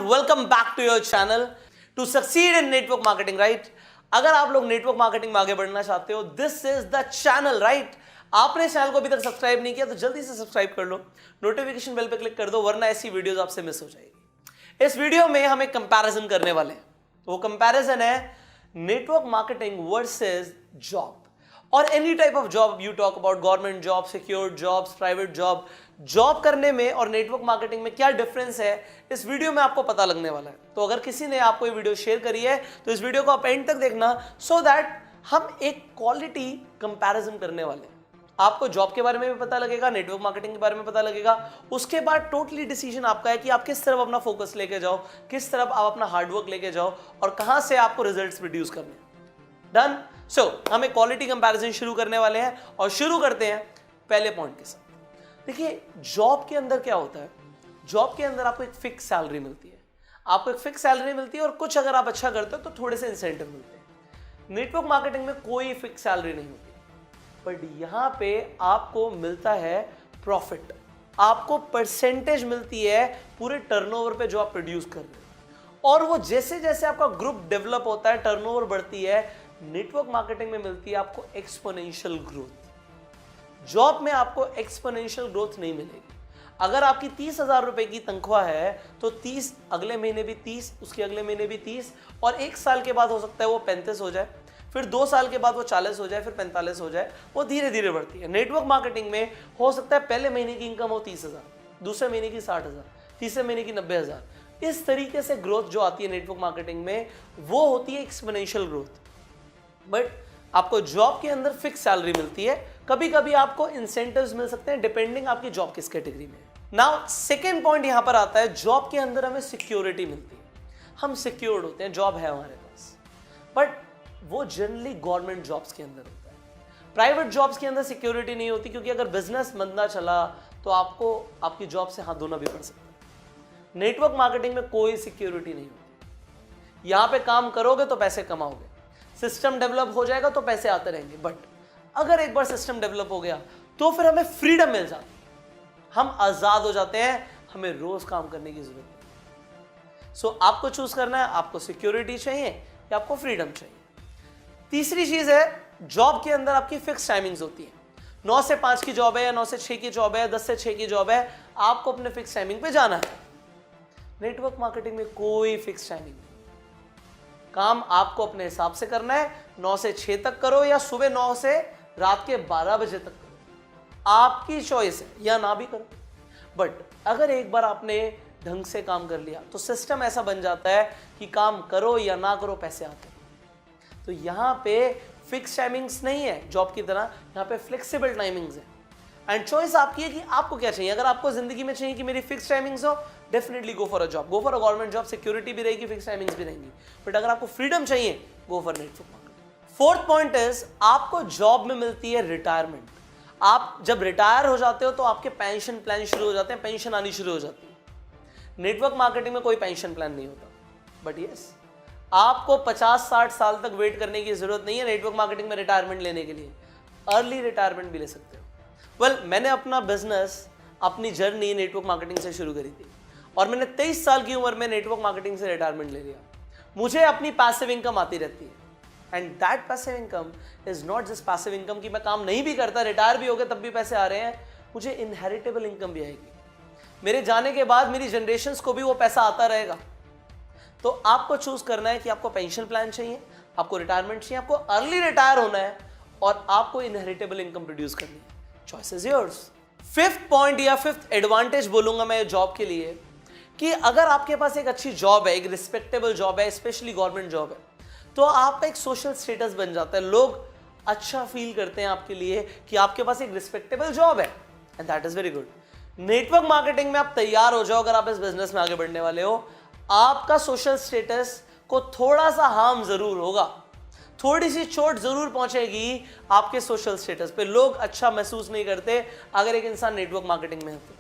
welcome back to your channel to succeed in network marketing, right? अगर आप लोग network marketing में आगे बढ़ना चाहते हो, this is the channel, right? आपने चैनल को अभी तक सब्सक्राइब नहीं किया तो जल्दी से सब्सक्राइब कर लो, नोटिफिकेशन बेल पे क्लिक कर दो, वरना ऐसी वीडियोस आपसे मिस हो जाएगी। इस वीडियो में हम एक कंपैरिजन करने वाले हैं। वो कंपैरिजन है नेटवर्क मार्केटिंग वर्सेस जॉब, और any type of job you talk about, government job, secured jobs, private job करने में और नेटवर्क मार्केटिंग में क्या डिफरेंस है, इस वीडियो में आपको पता लगने वाला है। तो अगर किसी ने आपको ये वीडियो शेयर करी है तो इस वीडियो को आप एंड तक देखना, सो दैट हम एक क्वालिटी कंपैरिजन करने वाले हैं। आपको जॉब के बारे में भी पता लगेगा, नेटवर्क मार्केटिंग के बारे में पता लगेगा। उसके बाद टोटली डिसीजन आपका है कि आप किस तरफ अपना फोकस लेके जाओ, किस तरफ आप अपना हार्डवर्क लेके जाओ और कहां से आपको रिजल्ट्स प्रोड्यूस करने हैं। डन? सो हम एक क्वालिटी कंपैरिजन शुरू करने वाले हैं और शुरू करते हैं पहले पॉइंट के साथ। देखिए, जॉब के अंदर क्या होता है, जॉब के अंदर आपको एक फिक्स सैलरी मिलती है, आपको एक फिक्स सैलरी मिलती है और कुछ अगर आप अच्छा करते हो तो थोड़े से इंसेंटिव मिलते हैं। नेटवर्क मार्केटिंग में कोई फिक्स सैलरी नहीं होती, बट यहां पे आपको मिलता है प्रॉफिट, आपको परसेंटेज मिलती है पूरे टर्नओवर पे जो आप प्रोड्यूस कर रहे हो। और वो जैसे जैसे आपका ग्रुप डेवलप होता है, टर्नओवर बढ़ती है, नेटवर्क मार्केटिंग में मिलती है आपको एक्सपोनेंशियल ग्रोथ। जॉब में आपको एक्सपोनेंशियल ग्रोथ नहीं मिलेगी। अगर आपकी 30,000 रुपए की तनख्वाह है तो 30, अगले महीने भी 30, उसके अगले महीने भी 30, और एक साल के बाद हो सकता है वो 35 हो जाए, फिर 2 साल के बाद वो 40 हो जाए, फिर 45 हो जाए। वो धीरे धीरे बढ़ती है। नेटवर्क मार्केटिंग में हो सकता है पहले महीने की इनकम हो 30,000, दूसरे महीने की 60,000, तीसरे महीने की 90,000। इस तरीके से ग्रोथ जो आती है नेटवर्क मार्केटिंग में, वो होती है एक्सपोनेंशियल ग्रोथ। बट आपको जॉब के अंदर फिक्स सैलरी मिलती है, कभी कभी आपको इंसेंटिव्स मिल सकते हैं डिपेंडिंग आपकी जॉब किस कैटेगरी में है। नाउ सेकंड पॉइंट यहां पर आता है, जॉब के अंदर हमें सिक्योरिटी मिलती है, हम सिक्योर्ड होते हैं, जॉब है हमारे पास। बट वो जनरली गवर्नमेंट जॉब्स के अंदर होता है। प्राइवेट जॉब्स के अंदर सिक्योरिटी नहीं होती, क्योंकि अगर बिजनेस मंदा चला तो आपको आपकी जॉब से हाथ धोना भी पड़ सकता है। नेटवर्क मार्केटिंग में कोई सिक्योरिटी नहीं होती। यहां पे काम करोगे तो पैसे कमाओगे, सिस्टम डेवलप हो जाएगा तो पैसे आते रहेंगे। बट अगर एक बार सिस्टम डेवलप हो गया तो फिर हमें फ्रीडम मिल जाती है, हम आजाद हो जाते हैं, हमें रोज काम करने की जरूरत नहीं। सो आपको चूज करना है, आपको सिक्योरिटी चाहिए या आपको फ्रीडम चाहिए। तीसरी चीज है, जॉब के अंदर आपकी फिक्स टाइमिंग्स होती है। 9 से 5 की जॉब है या 9 से 6 की जॉब है, 10 से 6 की जॉब है, आपको अपने फिक्स टाइमिंग पे जाना है। नेटवर्क मार्केटिंग में कोई फिक्स टाइमिंग नहीं, काम आपको अपने हिसाब से करना है। 9 से 6 तक करो या सुबह 9 से रात के 12 बजे तक करो, आपकी चॉइस है, या ना भी करो। बट अगर एक बार आपने ढंग से काम कर लिया तो सिस्टम ऐसा बन जाता है कि काम करो या ना करो पैसे आते हैं। तो यहाँ पे फिक्स टाइमिंग्स नहीं है जॉब की तरह, यहाँ पे फ्लेक्सिबल टाइमिंग्स है। एंड चॉइस आपकी है कि आपको क्या चाहिए। अगर आपको जिंदगी में चाहिए कि मेरी फिक्स टाइमिंग्स हो, definitely go for a job, go for a government job, security भी रहेगी, फिक्स टाइमिंग्स भी रहेंगी। बट अगर आपको फ्रीडम चाहिए, go for network marketing. Fourth point is, आपको जॉब में मिलती है रिटायरमेंट। आप जब रिटायर हो जाते हो तो आपके पेंशन प्लान शुरू हो जाते हैं, पेंशन आनी शुरू हो जाती है। नेटवर्क मार्केटिंग में कोई पेंशन प्लान नहीं होता, बट यस, आपको 50-60 साल तक वेट करने की जरूरत नहीं है नेटवर्क मार्केटिंग में रिटायरमेंट लेने के लिए। अर्ली रिटायरमेंट भी ले सकते हो। वेल, मैंने अपना बिजनेस, अपनी जर्नी नेटवर्क मार्केटिंग से शुरू करी थी और मैंने 23 साल की उम्र में नेटवर्क मार्केटिंग से रिटायरमेंट ले लिया। मुझे अपनी पैसिव इनकम आती रहती है, and that passive income is not just passive income कि मैं काम नहीं भी करता, रिटायर भी हो गया तब भी पैसे आ रहे हैं। मुझे इनहेरिटेबल इनकम भी आएगी, मेरे जाने के बाद मेरी जनरेशंस को भी वो पैसा आता रहेगा। तो आपको चूज करना है कि आपको पेंशन प्लान चाहिए, आपको रिटायरमेंट चाहिए, आपको अर्ली रिटायर होना है, और आपको इनहेरिटेबल इनकम प्रोड्यूस करनी है। Choice is yours. Fifth point या फिफ्थ एडवांटेज बोलूंगा मैं जॉब के लिए, कि अगर आपके पास एक अच्छी जॉब है, एक रिस्पेक्टेबल जॉब है, स्पेशली गवर्नमेंट जॉब है, तो आपका एक सोशल स्टेटस बन जाता है। लोग अच्छा फील करते हैं आपके लिए कि आपके पास एक रिस्पेक्टेबल जॉब है, and that is very good. Network marketing में आप तैयार हो जाओ, अगर आप इस बिजनेस में आगे बढ़ने वाले हो, आपका सोशल स्टेटस को थोड़ा सा हार्म जरूर होगा, थोड़ी सी चोट जरूर पहुंचेगी आपके सोशल स्टेटस पे। लोग अच्छा महसूस नहीं करते अगर एक इंसान नेटवर्क मार्केटिंग में है तो।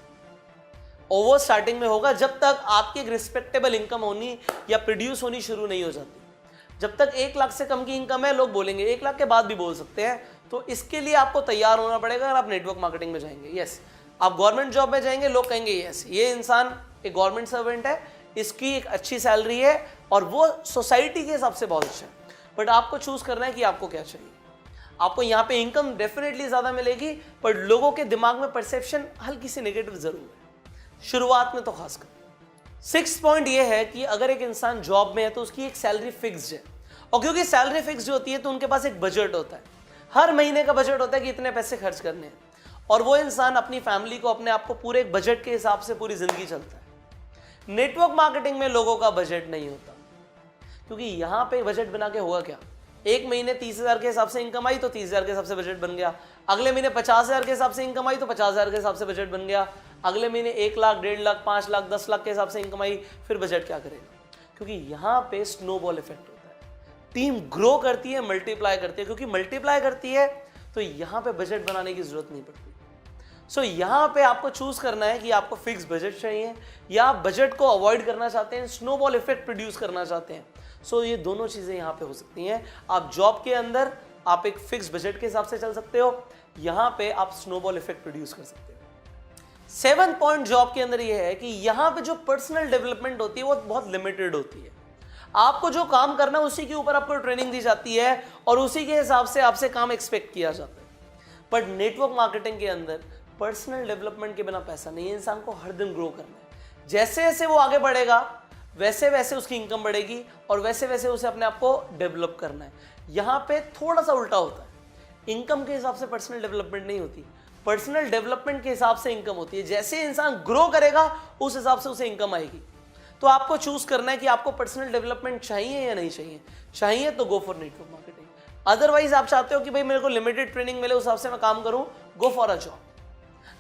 ओवर स्टार्टिंग में होगा, जब तक आपकी एक रिस्पेक्टेबल इनकम होनी या प्रोड्यूस होनी शुरू नहीं हो जाती। जब तक 1 लाख से कम की इनकम है, लोग बोलेंगे, 1 लाख के बाद भी बोल सकते हैं। तो इसके लिए आपको तैयार होना पड़ेगा। अगर आप नेटवर्क मार्केटिंग में जाएंगे, यस, आप गवर्नमेंट जॉब में जाएंगे, लोग कहेंगे यस, ये इंसान एक गवर्नमेंट सर्वेंट है, इसकी एक अच्छी सैलरी है और वो सोसाइटी के हिसाब से बहुत अच्छा है, बट आपको चूज करना है कि आपको क्या चाहिए। आपको यहाँ पे इनकम डेफिनेटली ज्यादा मिलेगी, पर लोगों के दिमाग में परसेप्शन हल्की सी नेगेटिव जरूर है, शुरुआत में तो खासकर। 6 पॉइंट ये है कि अगर एक इंसान जॉब में है तो उसकी एक सैलरी फिक्स्ड है, और क्योंकि सैलरी फिक्स्ड होती है तो उनके पास एक बजट होता है, हर महीने का बजट होता है कि इतने पैसे खर्च करने हैं, और वो इंसान अपनी फैमिली को, अपने आप को पूरे एक बजट के हिसाब से पूरी जिंदगी चलता है। नेटवर्क मार्केटिंग में लोगों का बजट नहीं होता, क्योंकि यहां पे बजट बना के होगा क्या, एक महीने 30,000 के हिसाब से इनकम आई तो 30,000 के हिसाब से बजट बन गया, अगले महीने 50,000 के हिसाब से इनकम आई तो 50,000 के हिसाब से बजट बन गया, अगले महीने 1 लाख, 1.5 लाख, 5 लाख, 10 लाख के हिसाब से इनकम आई, फिर बजट क्या करेगा? क्योंकि यहां पे स्नोबॉल इफेक्ट होता है, टीम ग्रो करती है, मल्टीप्लाई करती है, क्योंकि मल्टीप्लाई करती है तो यहां पे बजट बनाने की जरूरत नहीं पड़ती। सो यहां पे आपको चूज करना है कि आपको फिक्स बजट चाहिए या आप बजट को अवॉइड करना चाहते हैं, स्नोबॉल इफेक्ट प्रोड्यूस करना चाहते हैं। सो ये दोनों चीजें यहां पे हो सकती हैं। आप जॉब के अंदर आप एक फिक्स बजट के हिसाब से चल सकते हो, यहां पे आप स्नोबॉल इफेक्ट प्रोड्यूस कर सकते हो। 7 पॉइंट जॉब के अंदर ये है कि यहां पे जो पर्सनल डेवलपमेंट होती है वो बहुत लिमिटेड होती है। आपको जो काम करना है उसी के ऊपर आपको ट्रेनिंग दी जाती है और उसी के हिसाब से आपसे काम एक्सपेक्ट किया जाता है। बट नेटवर्क मार्केटिंग के अंदर पर्सनल डेवलपमेंट के बिना पैसा नहीं है, इंसान को हर दिन ग्रो करना है। जैसे जैसे वो आगे बढ़ेगा वैसे वैसे उसकी इनकम बढ़ेगी और वैसे वैसे उसे अपने आप को डेवलप करना है। यहाँ पे थोड़ा सा उल्टा होता है, इनकम के हिसाब से पर्सनल डेवलपमेंट नहीं होती, पर्सनल डेवलपमेंट के हिसाब से इनकम होती है। जैसे इंसान ग्रो करेगा उस हिसाब से उसे इनकम आएगी। तो आपको चूज करना है कि आपको पर्सनल डेवलपमेंट चाहिए या नहीं चाहिए। चाहिए तो go for network marketing, otherwise आप चाहते हो कि भाई मेरे को लिमिटेड ट्रेनिंग मिले उस हिसाब से मैं काम करूं, go for a job.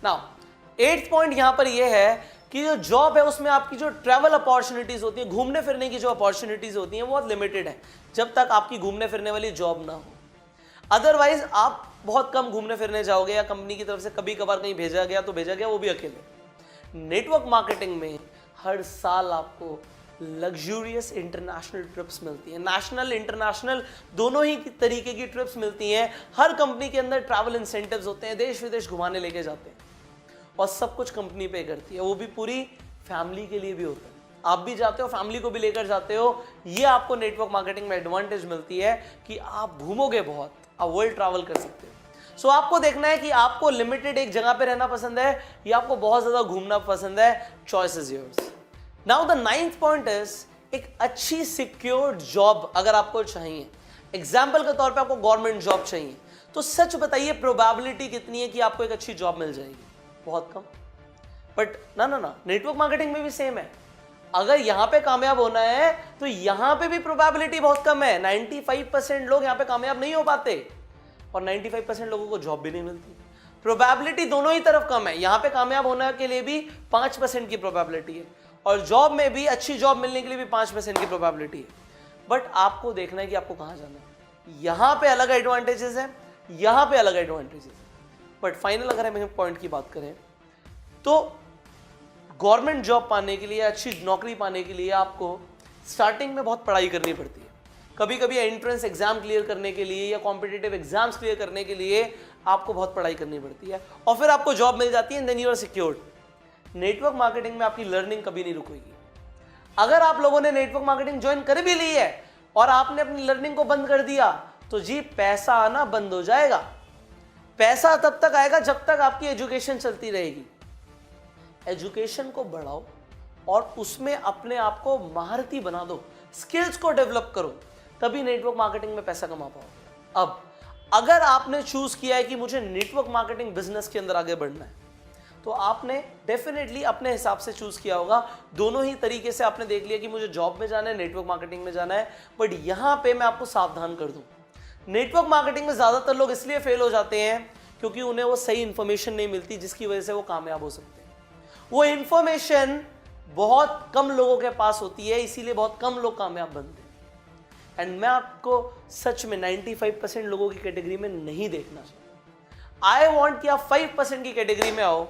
Now 8th point यहां पर यह है कि जो जॉब है उसमें आपकी जो ट्रैवल अपॉर्चुनिटीज होती है, घूमने फिरने की जो अपॉर्चुनिटीज होती हैं वो बहुत लिमिटेड है, जब तक आपकी घूमने फिरने वाली जॉब ना हो। अदरवाइज आप बहुत कम घूमने फिरने जाओगे या कंपनी की तरफ से कभी कभार कहीं भेजा गया तो भेजा गया, वो भी अकेले। नेटवर्क मार्केटिंग में हर साल आपको लग्जूरियस इंटरनेशनल ट्रिप्स मिलती हैं, नेशनल इंटरनेशनल दोनों ही तरीके की ट्रिप्स मिलती हैं। हर कंपनी के अंदर ट्रैवल इंसेंटिव्स होते हैं, देश विदेश घुमाने लेके जाते हैं और सब कुछ कंपनी पे करती है, वो भी पूरी फैमिली के लिए भी होता है। आप भी जाते हो, फैमिली को भी लेकर जाते हो। ये आपको नेटवर्क मार्केटिंग में एडवांटेज मिलती है कि आप घूमोगे बहुत, आप वर्ल्ड ट्रैवल कर सकते हो। सो आपको देखना है कि आपको लिमिटेड एक जगह पे रहना पसंद है या आपको बहुत ज्यादा घूमना पसंद है। Choice is yours. Now the 9th point is एक अच्छी सिक्योर्ड जॉब अगर आपको चाहिए। एग्जाम्पल के तौर पे आपको गवर्नमेंट जॉब चाहिए, तो सच बताइए प्रोबेबिलिटी कितनी है कि आपको एक अच्छी जॉब मिल जाएगी? बहुत कम। बट ना नेटवर्क मार्केटिंग में भी सेम है। अगर यहां पे कामयाब होना है तो यहां पे भी प्रोबेबिलिटी बहुत कम है। 95% लोग यहां पे कामयाब नहीं हो पाते और 95% लोगों को जॉब भी नहीं मिलती। प्रोबेबिलिटी दोनों ही तरफ कम है, यहां पे कामयाब होने के लिए भी 5% की प्रोबेबिलिटी है और जॉब में भी अच्छी जॉब मिलने के लिए भी 5% की प्रोबेबिलिटी है। बट आपको देखना है कि आपको कहां जाना है। यहां पे अलग एडवांटेजेस है, यहां पे अलग एडवांटेजेस है। बट फाइनल अगर हम पॉइंट की बात करें तो गवर्नमेंट जॉब पाने के लिए, अच्छी नौकरी पाने के लिए आपको स्टार्टिंग में बहुत पढ़ाई करनी पड़ती है। कभी कभी एंट्रेंस एग्जाम क्लियर करने के लिए या कॉम्पिटिटिव एग्जाम्स क्लियर करने के लिए आपको बहुत पढ़ाई करनी पड़ती है और फिर आपको जॉब मिल जाती है, then you are secured. Network marketing में आपकी लर्निंग कभी नहीं रुकेगी। अगर आप लोगों ने नेटवर्क मार्केटिंग ज्वाइन कर भी ली है और आपने अपनी लर्निंग को बंद कर दिया तो जी पैसा आना बंद हो जाएगा। पैसा तब तक आएगा जब तक आपकी एजुकेशन चलती रहेगी। एजुकेशन को बढ़ाओ और उसमें अपने आप को महारती बना दो, स्किल्स को डेवलप करो, तभी नेटवर्क मार्केटिंग में पैसा कमा पाओगे। अब अगर आपने चूज किया है कि मुझे नेटवर्क मार्केटिंग बिजनेस के अंदर आगे बढ़ना है तो आपने डेफिनेटली अपने हिसाब से चूज किया होगा। दोनों ही तरीके से आपने देख लिया कि मुझे जॉब में जाना है, नेटवर्क मार्केटिंग में जाना है। बट यहां पे मैं आपको सावधान कर दूं, नेटवर्क मार्केटिंग में ज्यादातर लोग इसलिए फेल हो जाते हैं क्योंकि उन्हें वो सही इंफॉर्मेशन नहीं मिलती जिसकी वजह से वो कामयाब हो सकते हैं। वो इंफॉर्मेशन बहुत कम लोगों के पास होती है, इसीलिए बहुत कम लोग कामयाब बनते हैं। एंड मैं आपको सच में 95% लोगों की कैटेगरी में नहीं देखना चाहता। आई वॉन्ट कि आप 5% की कैटेगरी में आओ